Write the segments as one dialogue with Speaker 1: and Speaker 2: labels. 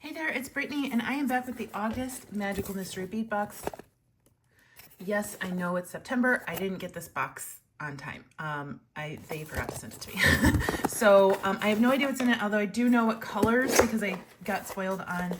Speaker 1: Hey there, it's Brittany, and I am back with the August Magical Mystery Bead Box. Yes, I know it's September. I didn't get this box on time. They forgot to send it to me. So I have no idea what's in it, although I do know what colors because I got spoiled on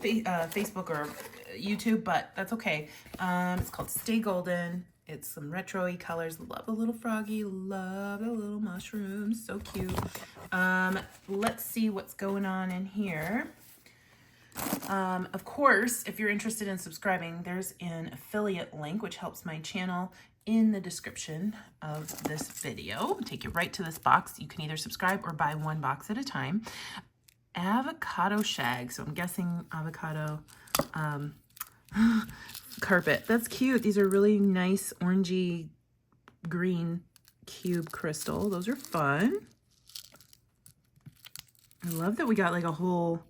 Speaker 1: Facebook or YouTube, but that's okay. It's called Stay Golden. It's some retro-y colors. Love a little froggy, love a little mushroom, so cute. Let's see what's going on in here. Of course, if you're interested in subscribing, there's an affiliate link which helps my channel in the description of this video. Take you right to this box. You can either subscribe or buy one box at a time. Avocado shag, so I'm guessing avocado carpet. That's cute. These are really nice orangey green cube crystal. Those are fun. I love that we got like a whole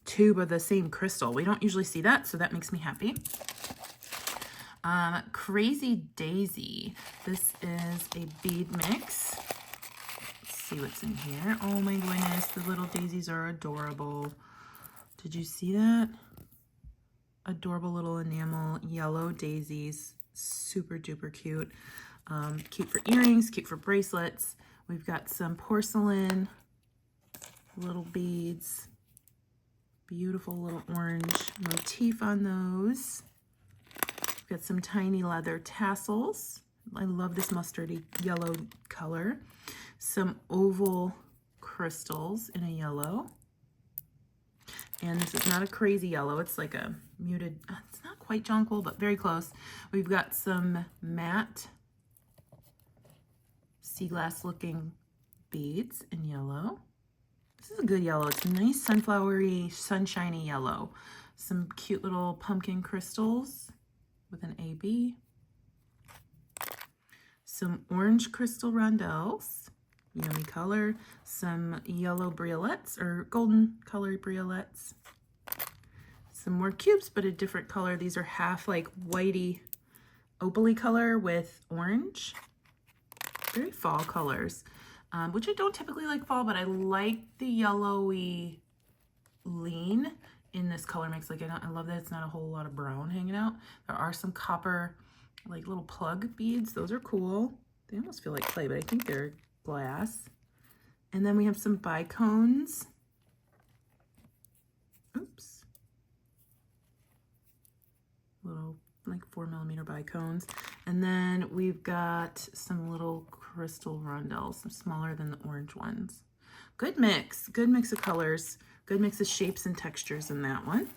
Speaker 1: tube of the same crystal. We don't usually see that, so that makes me happy. Crazy Daisy. This is a bead mix. Let's see what's in here. Oh my goodness, the little daisies are adorable. Did you see that? Adorable little enamel yellow daisies. Super duper cute. Cute for earrings, cute for bracelets. We've got some porcelain little beads. Beautiful little orange motif on those. We've got some tiny leather tassels. I love this mustardy yellow color. Some oval crystals in a yellow. And this is not a crazy yellow. It's like a muted, it's not quite jonquil, but very close. We've got some matte sea glass looking beads in yellow. This is a good yellow. It's a nice sunflowery, sunshiny yellow. Some cute little pumpkin crystals with an AB. Some orange crystal rondelles, yummy color. Some yellow briolets or golden colored briolets. Some more cubes, but a different color. These are half like whitey opaly color with orange. Very fall colors. Which I don't typically like fall, but I like the yellowy lean in this color mix. Like I love that it's not a whole lot of brown hanging out. There are some copper, like little plug beads. Those are cool. They almost feel like clay, but I think they're glass. And then we have some bicones. Oops. Little like 4mm bicones. And then we've got some little crystal rondelles, some smaller than the orange ones. Good mix of colors, good mix of shapes and textures in that one.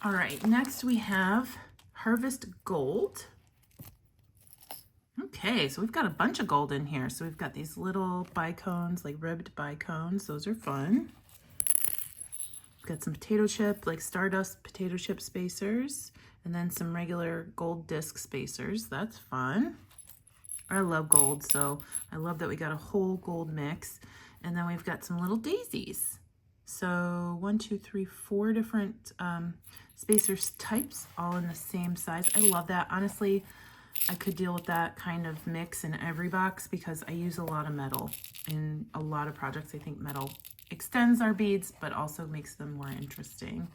Speaker 1: All right, next we have Harvest Gold. Okay, so we've got a bunch of gold in here. So we've got these little bicones, like ribbed bicones. Those are fun. We've got some potato chip, like stardust potato chip spacers. And then some regular gold disc spacers. That's fun. I love gold, so I love that we got a whole gold mix. And then we've got some little daisies. So 1, 2, 3, 4 different spacers types, all in the same size. I love that. Honestly, I could deal with that kind of mix in every box because I use a lot of metal in a lot of projects. I think metal extends our beads, but also makes them more interesting.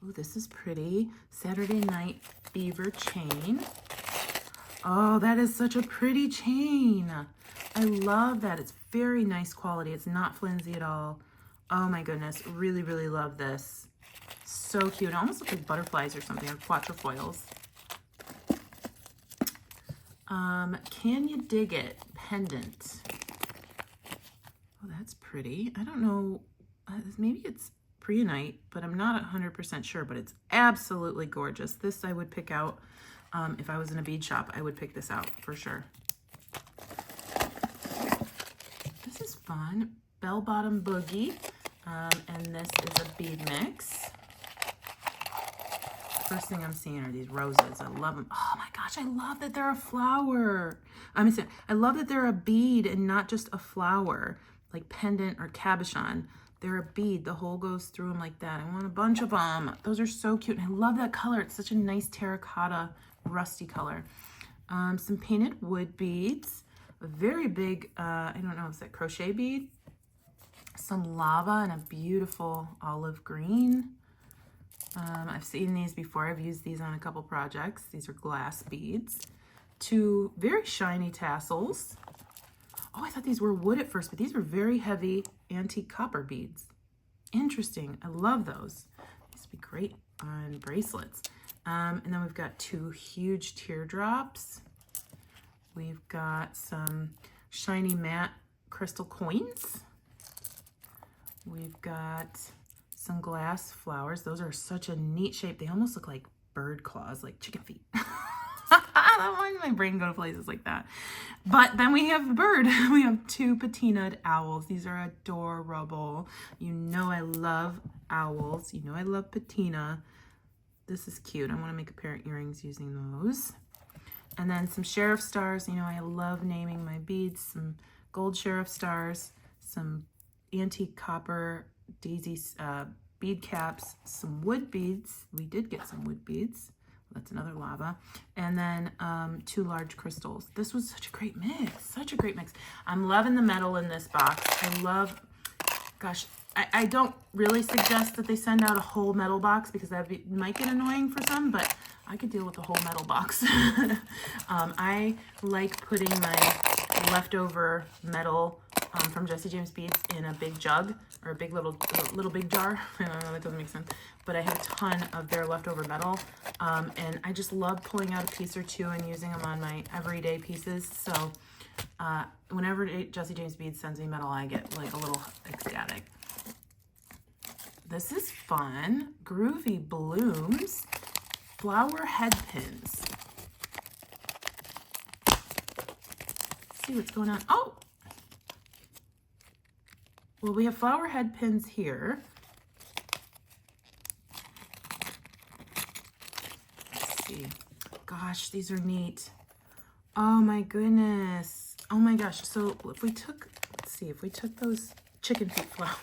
Speaker 1: Oh, this is pretty. Saturday Night Beaver Chain. Oh, that is such a pretty chain. I love that. It's very nice quality. It's not flimsy at all. Oh my goodness. Really, really love this. So cute. It almost looks like butterflies or something, or quatrefoils. Can You Dig It? Pendant. Oh, that's pretty. I don't know. Maybe it's Preonite, but I'm not 100% sure, but it's absolutely gorgeous. This I would pick out if I was in a bead shop. I would pick this out for sure. This is fun. Bell Bottom Boogie, and this is a bead mix. First thing I'm seeing are these roses. I love them. Oh my gosh, I love that they're a flower. I love that they're a bead and not just a flower, like pendant or cabochon. They're a bead. The hole goes through them like that. I want a bunch of them. Those are so cute. And I love that color. It's such a nice terracotta, rusty color. Some painted wood beads. A very big, I don't know, is that crochet bead? some lava and a beautiful olive green. I've seen these before. I've used these on a couple projects. These are glass beads. 2 very shiny tassels. Oh, I thought these were wood at first, but these were very heavy antique copper beads. Interesting. I love those. These would be great on bracelets. And then we've got 2 huge teardrops. We've got some shiny matte crystal coins. We've got some glass flowers. Those are such a neat shape. They almost look like bird claws, like chicken feet. Why did my brain go to places like that? But then we have the bird. We have 2 patinaed owls. These are adorable. You know I love owls. You know I love patina. This is cute. I want to make a pair of earrings using those. And then some sheriff stars. You know I love naming my beads. Some gold sheriff stars. Some antique copper daisy bead caps. Some wood beads. We did get some wood beads. That's another lava. And then 2 large crystals. This was such a great mix. Such a great mix. I'm loving the metal in this box. I love, gosh, I don't really suggest that they send out a whole metal box because that might get annoying for some, but I could deal with the whole metal box. I like putting my leftover metal from Jesse James Beads in a big jug or a big little big jar. I don't know, that doesn't make sense. But I have a ton of their leftover metal. And I just love pulling out a piece or 2 and using them on my everyday pieces. So whenever Jesse James Beads sends me metal, I get like a little ecstatic. This is fun. Groovy Blooms. Flower head pins. Let's see what's going on. Oh! Well, we have flower head pins here. Let's see. Gosh, these are neat. Oh my goodness. Oh my gosh. So if we took, let's see, if we took those chicken feet flowers.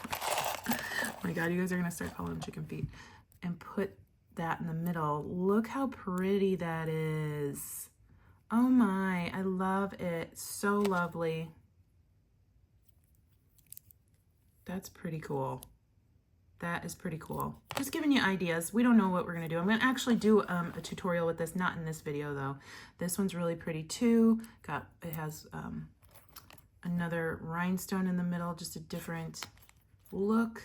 Speaker 1: Oh my God, you guys are going to start calling them chicken feet. And put that in the middle. Look how pretty that is. Oh my, I love it. So lovely. That's pretty cool. That is pretty cool. Just giving you ideas. We don't know what we're going to do. I'm going to actually do a tutorial with this, not in this video though. This one's really pretty too. It has another rhinestone in the middle, just a different look.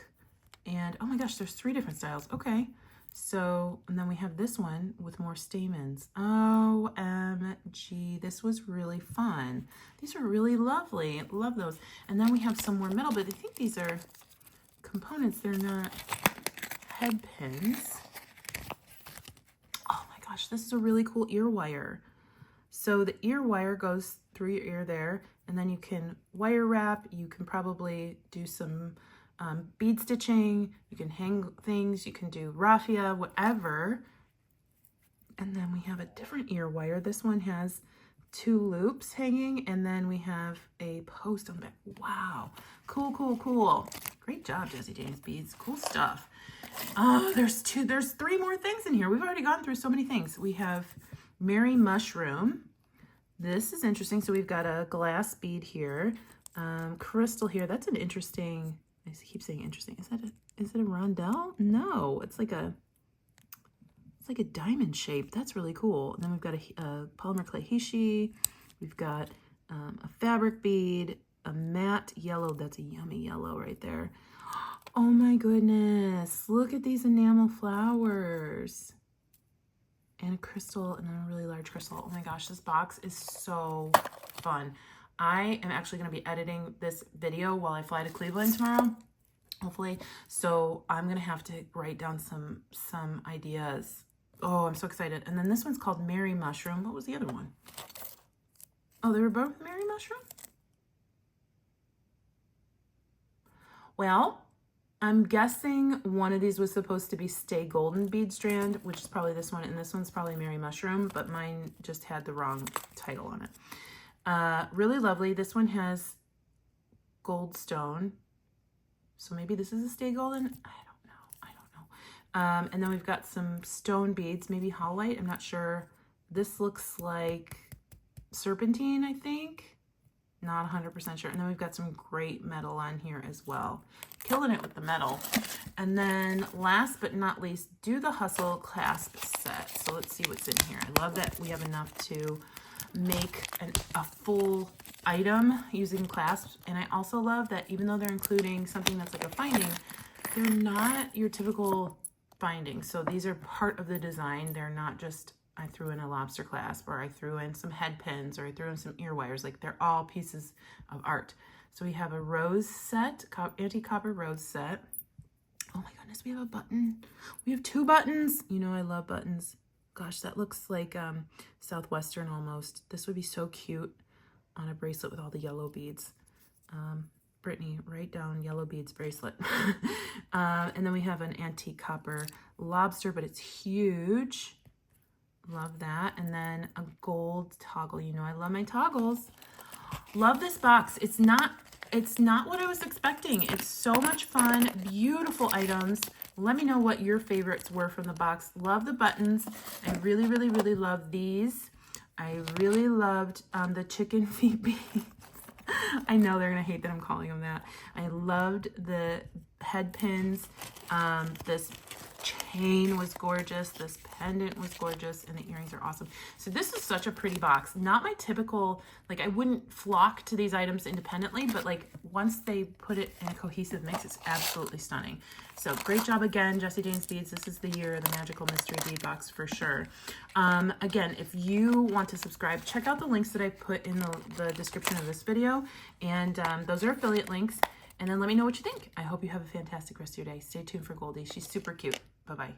Speaker 1: And oh my gosh, there's 3 different styles. Okay. So, and then we have this one with more stamens. OMG, this was really fun. These are really lovely. Love those. And then we have some more metal, but I think these are components. They're not head pins. Oh my gosh, this is a really cool ear wire. So the ear wire goes through your ear there, and then you can wire wrap. You can probably do some bead stitching, you can hang things, you can do raffia, whatever. And then we have a different ear wire. This one has 2 loops hanging, and then we have a post on the back. Wow, cool, cool, cool. Great job, Jesse James Beads. Cool stuff. There's 3 more things in here. We've already gone through so many things. We have Mary Mushroom. This is interesting. So we've got a glass bead here, crystal here. That's an interesting, I keep saying interesting. Is it a rondelle? No, it's like a diamond shape. That's really cool. And then we've got a polymer clay hishi. We've got a fabric bead, a matte yellow. That's a yummy yellow right there. Oh my goodness. Look at these enamel flowers. And a crystal, and then a really large crystal. Oh my gosh, this box is so fun. I am actually going to be editing this video while I fly to Cleveland tomorrow, hopefully. So I'm going to have to write down some ideas. Oh, I'm so excited. And then this one's called Mary Mushroom. What was the other one? Oh, they were both Mary Mushroom? Well, I'm guessing one of these was supposed to be Stay Golden bead strand, which is probably this one, and this one's probably Mary Mushroom, but mine just had the wrong title on it. Really lovely. This one has gold stone, so maybe this is a Stay Golden. I don't know. And then we've got some stone beads, maybe Howlite. I'm not sure. This looks like serpentine, I think. Not 100% sure. And then we've got some great metal on here as well. Killing it with the metal. And then last but not least, Do the Hustle clasp set. So let's see what's in here. I love that we have enough to make a full item using clasps. And I also love that even though they're including something that's like a finding, they're not your typical findings. So these are part of the design. They're not just, I threw in a lobster clasp, or I threw in some head pins, or I threw in some ear wires. Like, they're all pieces of art. So we have a rose set, anti-copper rose set. Oh my goodness, we have a button. We have 2 buttons. You know I love buttons. Gosh, that looks like Southwestern almost. This would be so cute on a bracelet with all the yellow beads. Brittany, write down yellow beads bracelet. And then we have an antique copper lobster, but it's huge. Love that. And then a gold toggle. You know I love my toggles. Love this box. It's not what I was expecting. It's so much fun. Beautiful items. Let me know what your favorites were from the box. Love the buttons. I really, really, really love these. I really loved the chicken feet beads. I know they're going to hate that I'm calling them that. I loved the head pins. This chain was gorgeous. This pendant was gorgeous. And the earrings are awesome. So this is such a pretty box. Not my typical, like, I wouldn't flock to these items independently, but like once they put it in a cohesive mix, it's absolutely stunning. So great job again, Jessie Jane's Beads. This is the year of the magical mystery bead box for sure. Again, if you want to subscribe, check out the links that I put in the description of this video. And those are affiliate links. And then let me know what you think. I hope you have a fantastic rest of your day. Stay tuned for Goldie. She's super cute. Bye-bye.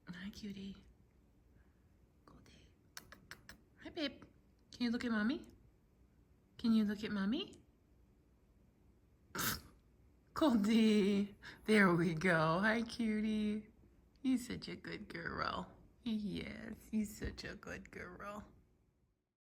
Speaker 1: Hi, cutie. Goldie. Hi, babe. Can you look at mommy? Can you look at mommy? Goldie. There we go. Hi, cutie. You're such a good girl. Yes, you're such a good girl.